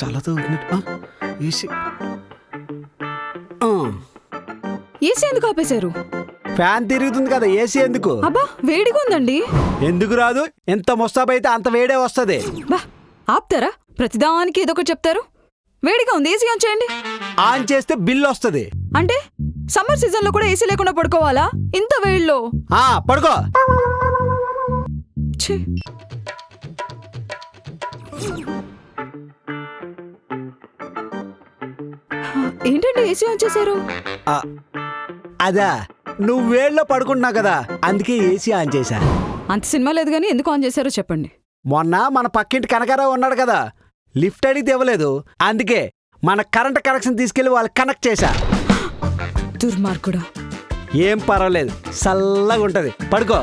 చాలా AC AC ఎందుకు ఆపేశారు? ఫ్యాన్ తిరుగుతుంది కదా, ఏసీ ఎందుకు? అబ్బా వేడిగా ఉందండి. ఎందుకు రాదు? ఎంత ముస్తాబైతే అంత వేడే వస్తుంది. బా ఆపుతారా? ప్రతిదానికి ఏదో ఒకటి చెప్తారు. వేడిగా ఉంది, ఏసీ ఆన్ చేయండి. ఆన్ చేస్తే బిల్ వస్తుంది. అంటే సమ్మర్ సీజన్ లో కూడా ఏసీ లేకుండా పడుకోవాలా ఇంత వేడిలో? పడుకో. ఛీ. ఏంటండి ఏసీ ఆన్ చేశారు? అదా, నువ్వు వేళ్ళలో పడుకుంటున్నావు కదా, అందుకే ఏసీ ఆన్ చేశా. అంత సినిమా లేదు కానీ ఎందుకు ఆన్ చేశారో చెప్పండి. మొన్న మన పక్కింటి కనకారావు ఉన్నాడు కదా, లిఫ్ట్ అడిగితే ఇవ్వలేదు, అందుకే మన కరెంట్ కనెక్షన్ తీసుకెళ్లి వాళ్ళు కనెక్ట్ చేశా. దుర్మార్గుడా. ఏం పర్వాలేదు, చల్లగా ఉంటది, పడుకో.